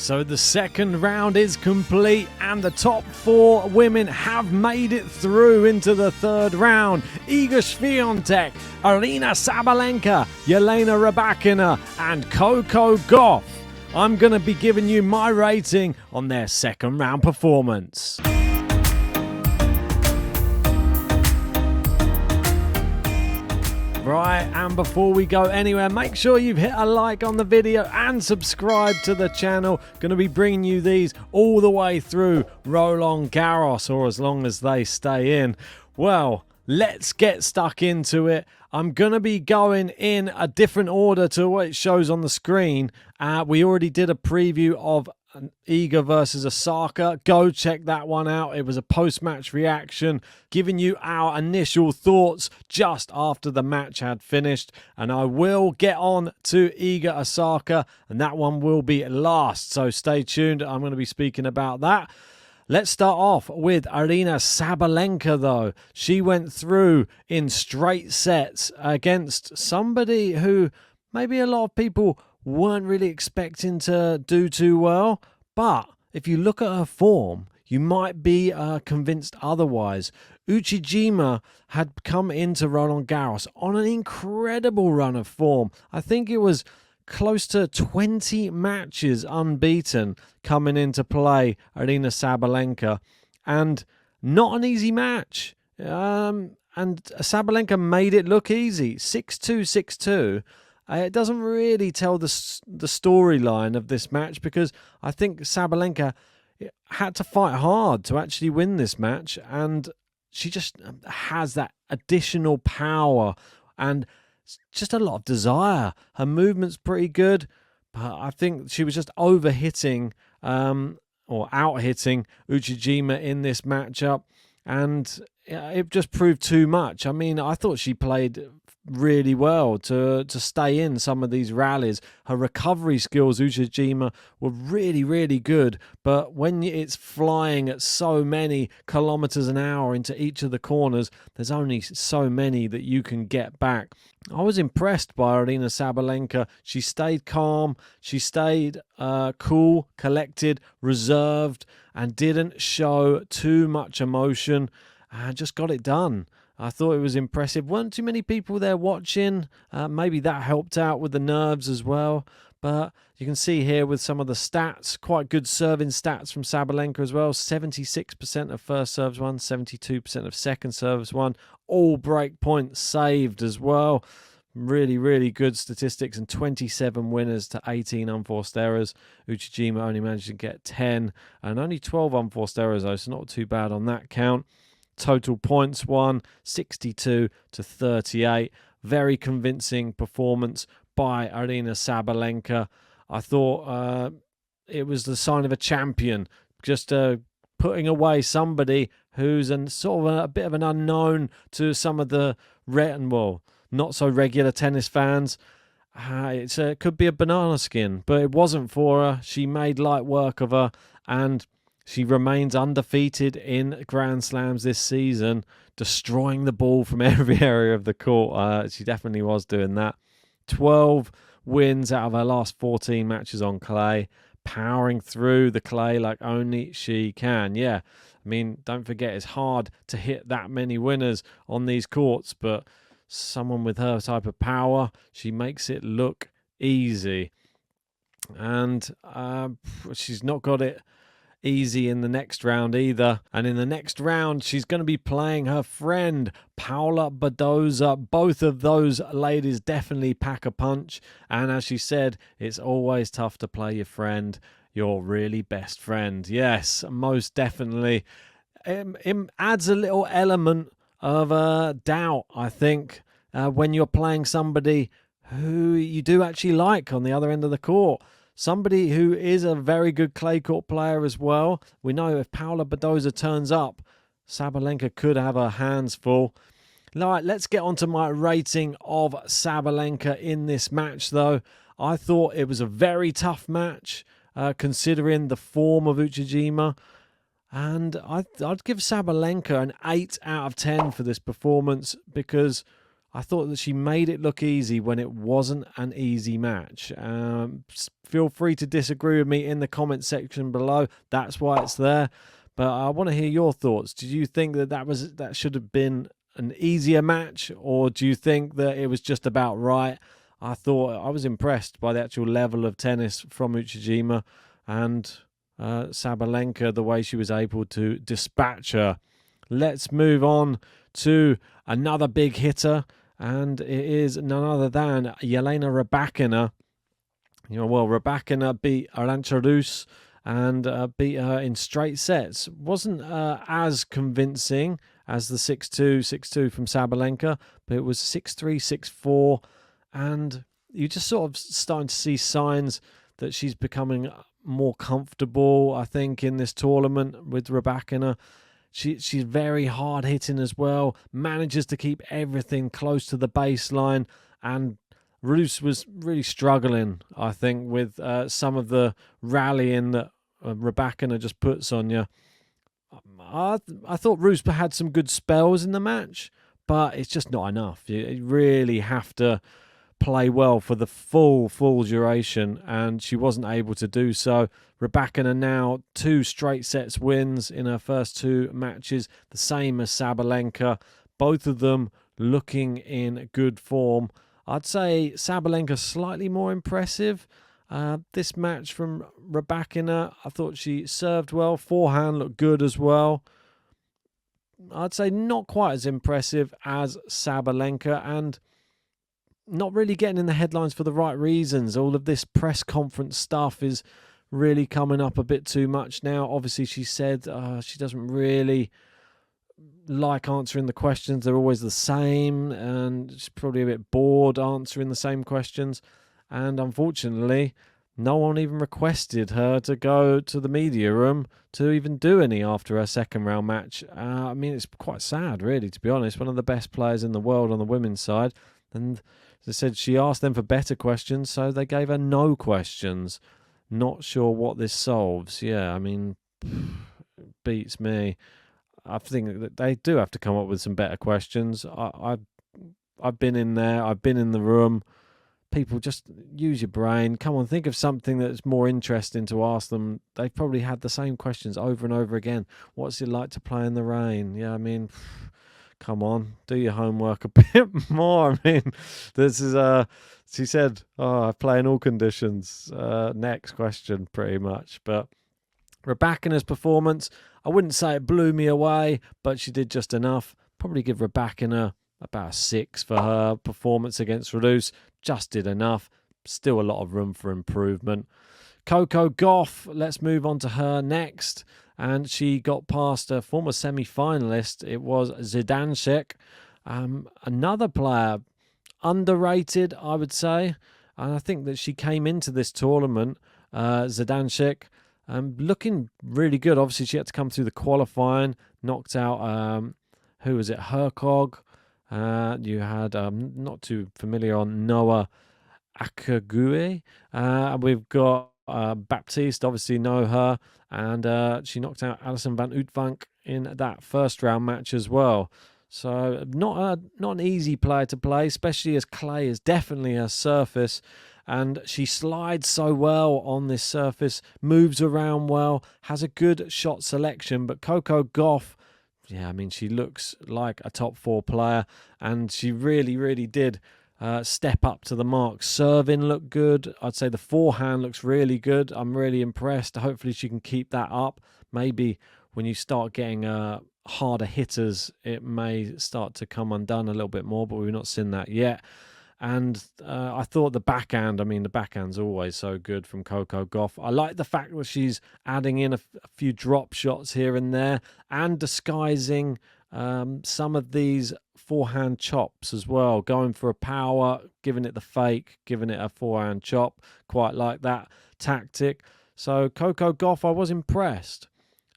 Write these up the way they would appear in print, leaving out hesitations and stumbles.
So the second round is complete and the top 4 women have made it through into the third round. Iga Swiatek, Aryna Sabalenka, Elena Rybakina and Coco Gauff. I'm going to be giving you my rating on their second round performance. Right, and before we go anywhere, make sure you've hit a like on the video and subscribe to the channel. Going to be bringing you these all the way through Roland Garros, or as long as they stay in. Well, let's get stuck into it. I'm going to be going in a different order to what it shows on the screen. We already did a preview of Iga versus Osaka. Go check that one out. It was a post-match reaction, giving you our initial thoughts just after the match had finished. And I will get on to Iga Osaka, and that one will be last. So stay tuned. I'm going to be speaking about that. Let's start off with Aryna Sabalenka, though. She went through in straight sets against somebody who maybe a lot of people weren't really expecting to do too well. But if you look at her form, you might be convinced otherwise. Uchijima had come into Roland Garros on an incredible run of form. I think it was close to 20 matches unbeaten coming into play, Aryna Sabalenka, and not an easy match. And Sabalenka made it look easy, 6-2, 6-2. It doesn't really tell the storyline of this match, because I think Sabalenka had to fight hard to actually win this match, and she just has that additional power and just a lot of desire. Her movement's pretty good, but I think she was just over-hitting or out-hitting Uchijima in this matchup, and it just proved too much. I mean, I thought she played really well to stay in some of these rallies. Her recovery skills, Uchijima, were really, really good, but when it's flying at so many kilometers an hour into each of the corners, there's only so many that you can get back. I was impressed by Aryna Sabalenka. She stayed calm, she stayed cool, collected, reserved, and didn't show too much emotion, and just got it done. I thought it was impressive. Weren't too many people there watching. Maybe that helped out with the nerves as well. But you can see here with some of the stats, quite good serving stats from Sabalenka as well. 76% of first serves won, 72% of second serves won. All break points saved as well. Really, really good statistics, and 27 winners to 18 unforced errors. Uchijima only managed to get 10 and only 12 unforced errors though, so not too bad on that count. Total points won, 62 to 38. Very convincing performance by Aryna Sabalenka. I thought it was the sign of a champion, just putting away somebody who's sort of a bit of an unknown to some of the not so regular tennis fans. It could be a banana skin, but it wasn't for her. She made light work of her, and she remains undefeated in Grand Slams this season, destroying the ball from every area of the court. She definitely was doing that. 12 wins out of her last 14 matches on clay, powering through the clay like only she can. Yeah, I mean, don't forget, it's hard to hit that many winners on these courts, but someone with her type of power, she makes it look easy. And she's not got it easy in the next round either. And in the next round, she's going to be playing her friend Paula Badoza. Both of those ladies definitely pack a punch. And as she said, it's always tough to play your friend, your really best friend. Yes, most definitely. It adds a little element of doubt, I think, when you're playing somebody who you do actually like on the other end of the court. Somebody who is a very good clay court player as well. We know if Paula Badoza turns up, Sabalenka could have her hands full. Right, let's get on to my rating of Sabalenka in this match, though. I thought it was a very tough match, considering the form of Uchijima. And I'd give Sabalenka an 8 out of 10 for this performance, because I thought that she made it look easy when it wasn't an easy match. Feel free to disagree with me in the comment section below. That's why it's there. But I want to hear your thoughts. Did you think that should have been an easier match, or do you think that it was just about right? I thought I was impressed by the actual level of tennis from Uchijima and Sabalenka, the way she was able to dispatch her. Let's move on to another big hitter, and it is none other than Elena Rybakina. Rybakina beat Aryna Sabalenka and beat her in straight sets. Wasn't as convincing as the 6-2, 6-2 from Sabalenka, but it was 6-3, 6-4, and you're just sort of starting to see signs that she's becoming more comfortable, I think, in this tournament with Rybakina. She's very hard hitting as well, manages to keep everything close to the baseline, and Roos was really struggling, I think, with some of the rallying that Rybakina just puts on you. I thought Roos had some good spells in the match, but it's just not enough. You really have to play well for the full duration, and she wasn't able to do so. Rybakina now 2 straight sets wins in her first 2 matches, the same as Sabalenka. Both of them looking in good form. I'd say Sabalenka slightly more impressive. This match from Rybakina, I thought she served well. Forehand looked good as well. I'd say not quite as impressive as Sabalenka, and not really getting in the headlines for the right reasons. All of this press conference stuff is really coming up a bit too much now. Obviously, she said she doesn't really like answering the questions. They're always the same, and she's probably a bit bored answering the same questions. And unfortunately, no one even requested her to go to the media room to even do any after her second round match. I mean, it's quite sad, really, to be honest. One of the best players in the world on the women's side. And as I said, she asked them for better questions, so they gave her no questions. Not sure what this solves. Yeah, I mean, it beats me. I think that they do have to come up with some better questions. I've been in there. I've been in the room. People, just use your brain. Come on, think of something that's more interesting to ask them. They've probably had the same questions over and over again. What's it like to play in the rain? Yeah, I mean, come on, do your homework a bit more. I mean, this is she said, I play in all conditions. Next question, pretty much. But Rybakina's performance, I wouldn't say it blew me away, but she did just enough. Probably give Rybakina about a 6 for her performance against Roland. Just did enough. Still a lot of room for improvement. Coco Gauff, let's move on to her next. And she got past a former semi-finalist. It was Zidansek. Another player, underrated, I would say. And I think that she came into this tournament, Zidansek, looking really good. Obviously, she had to come through the qualifying, knocked out, who was it, Hercog. You had, not too familiar on, Noah Akague. We've got Baptiste, obviously know her, and she knocked out Alison van Uytvanck in that first round match as well. So not an easy player to play, especially as clay is definitely her surface. And she slides so well on this surface, moves around well, has a good shot selection. But Coco Gauff, yeah, I mean, she looks like a top 4 player, and she really, really did step up to the mark. Serving looked good. I'd say the forehand looks really good. I'm really impressed. Hopefully she can keep that up. Maybe when you start getting harder hitters, it may start to come undone a little bit more, but we've not seen that yet. And I thought the backhand's always so good from Coco Gauff. I like the fact that she's adding in a few drop shots here and there and disguising some of these forehand chops as well. Going for a power, giving it the fake, giving it a forehand chop. Quite like that tactic. So Coco Gauff, I was impressed.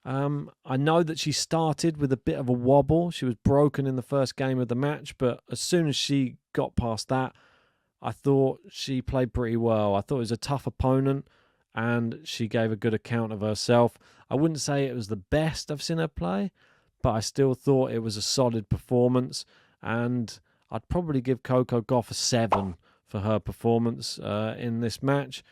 I know that she started with a bit of a wobble. She was broken in the first game of the match, but as soon as she got past that, I thought she played pretty well. I thought it was a tough opponent, and she gave a good account of herself. I wouldn't say it was the best I've seen her play, but I still thought it was a solid performance, and I'd probably give Coco Gauff a 7 for her performance in this match,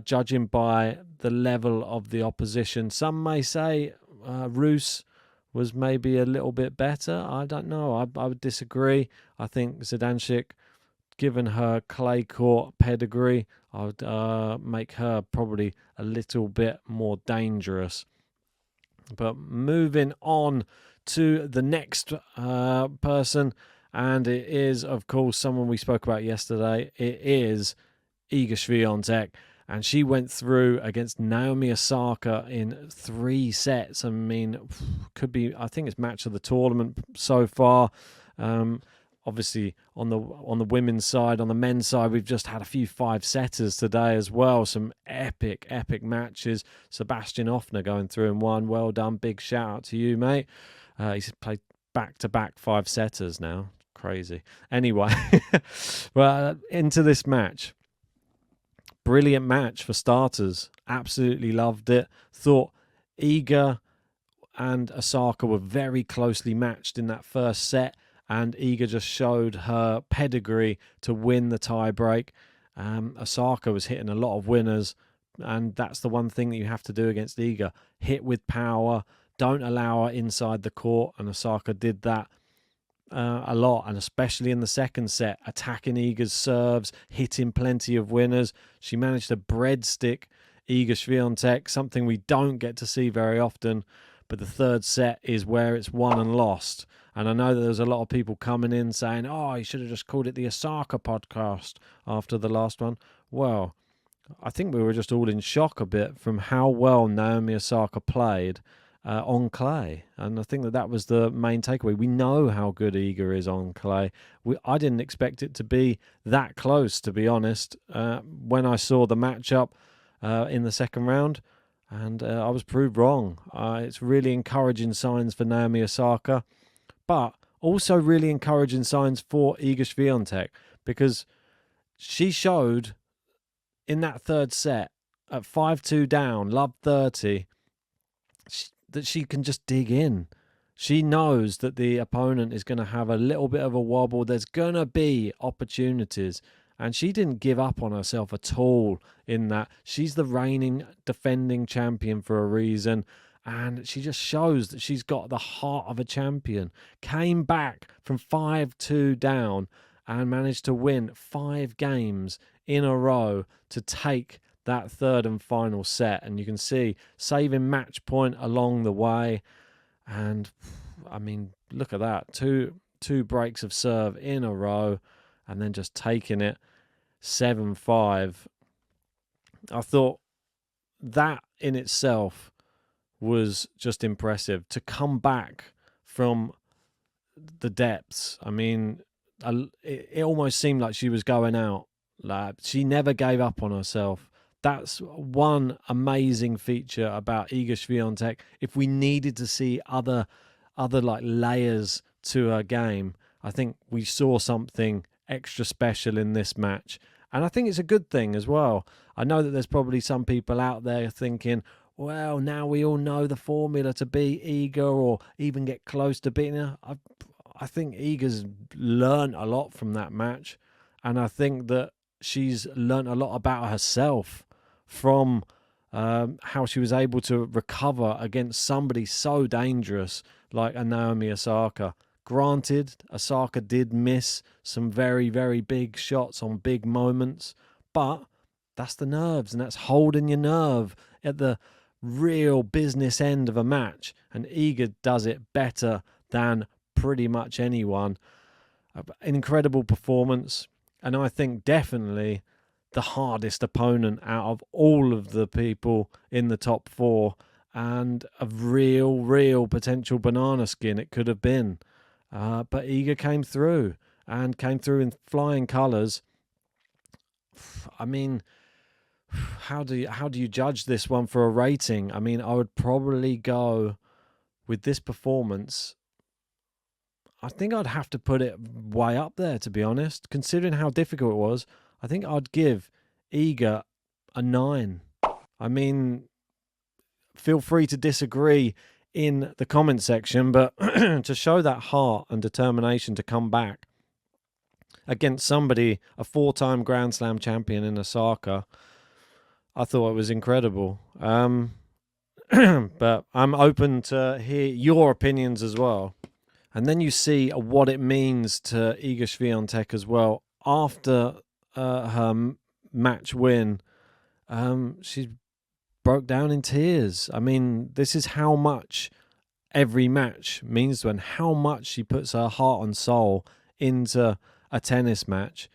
judging by the level of the opposition. Some may say Rus was maybe a little bit better. I don't know. I would disagree. I think Zidansek, given her clay court pedigree, I would make her probably a little bit more dangerous. But moving on to the next person, and it is, of course, someone we spoke about yesterday. It is Iga Swiatek, and she went through against Naomi Osaka in 3 sets. I mean, could be, I think it's match of the tournament so far. Obviously, on the women's side, on the men's side, we've just had a few 5-setters today as well. Some epic matches. Sebastian Offner going through in one. Well done. Big shout out to you, mate. He's played back-to-back 5-setters now. Crazy. Anyway, well, into this match. Brilliant match for starters. Absolutely loved it. Thought Iga and Osaka were very closely matched in that first set, and Iga just showed her pedigree to win the tiebreak. Osaka was hitting a lot of winners, and that's the one thing that you have to do against Iga. Hit with power. Don't allow her inside the court, and Osaka did that a lot, and especially in the second set, attacking Iga's serves, hitting plenty of winners. She managed to breadstick Iga Swiatek, something we don't get to see very often, but the third set is where it's won and lost. And I know that there's a lot of people coming in saying, oh, you should have just called it the Osaka podcast after the last one. Well, I think we were just all in shock a bit from how well Naomi Osaka played on clay. And I think that was the main takeaway. We know how good Iga is on clay. I didn't expect it to be that close, to be honest, when I saw the matchup in the second round. And I was proved wrong. It's really encouraging signs for Naomi Osaka, but also really encouraging signs for Iga Swiatek, because she showed in that third set at 5-2 down, love 30, that she can just dig in. She knows that the opponent is going to have a little bit of a wobble. There's going to be opportunities. And she didn't give up on herself at all in that. She's the reigning defending champion for a reason. And she just shows that she's got the heart of a champion. Came back from 5-2 down and managed to win 5 games in a row to take that third and final set. And you can see saving match point along the way. And I mean, look at that. Two breaks of serve in a row and then just taking it 7-5. I thought that in itself was just impressive to come back from the depths. I mean, it almost seemed like she was going out. Like, she never gave up on herself. That's one amazing feature about Iga Swiatek. If we needed to see other like layers to her game, I think we saw something extra special in this match. And I think it's a good thing as well. I know that there's probably some people out there thinking, well, now we all know the formula to beat Iga or even get close to beating her. I think Iga's learned a lot from that match. And I think that she's learned a lot about herself from how she was able to recover against somebody so dangerous like a Naomi Osaka. Granted, Osaka did miss some very, very big shots on big moments, but that's the nerves, and that's holding your nerve at the real business end of a match. And Iga does it better than pretty much anyone. Incredible performance, and I think definitely the hardest opponent out of all of the people in the top 4, and a real potential banana skin it could have been. But Iga came through in flying colours. I mean, how do you judge this one for a rating? I mean, I would probably go with this performance. I think I'd have to put it way up there, to be honest. Considering how difficult it was, I think I'd give Iga a 9. I mean, feel free to disagree in the comment section, but to show that heart and determination to come back against somebody, a 4-time Grand Slam champion in Osaka. I thought it was incredible. But I'm open to hear your opinions as well. And then you see what it means to Iga Swiatek as well. After her match win, she broke down in tears. I mean, this is how much every match means to her and how much she puts her heart and soul into a tennis match.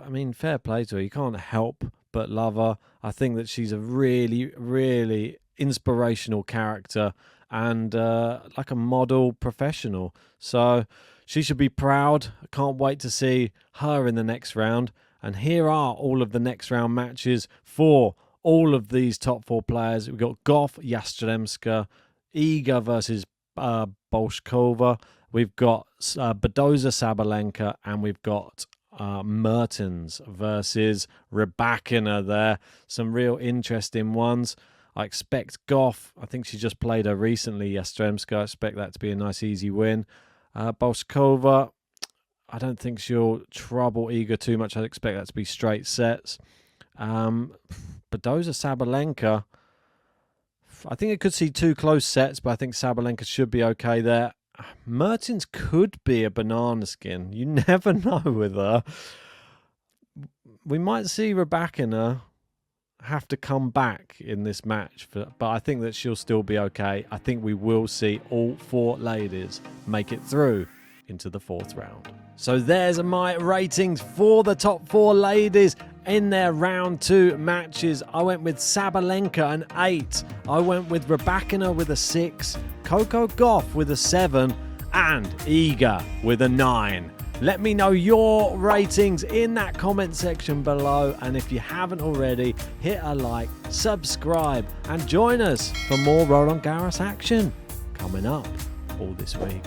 I mean, fair play to her. You can't help but love her. I think that she's a really, really inspirational character and like a model professional. So she should be proud. I can't wait to see her in the next round. And here are all of the next round matches for all of these top 4 players. We've got Gauff, Yastremska, Iga versus Bolshkova. We've got Badoza, Sabalenka, and we've got Mertens versus Rybakina there. Some real interesting ones. I expect Gauff, I think she just played her recently, Yastremska. I expect that to be a nice, easy win. Bolshkova, I don't think she'll trouble Iga too much. I'd expect that to be straight sets. Badoza, Sabalenka, I think it could see 2 close sets, but I think Sabalenka should be okay there. Mertens could be a banana skin. You never know with her. We might see Rybakina have to come back in this match, but I think that she'll still be okay. I think we will see all 4 ladies make it through into the 4th round. So there's my ratings for the top 4 ladies in their round 2 matches. I went with Sabalenka an 8. I went with Rybakina with a 6. Coco Gauff with a 7. And Iga with a 9. Let me know your ratings in that comment section below. And if you haven't already, hit a like, subscribe, and join us for more Roland Garros action coming up all this week.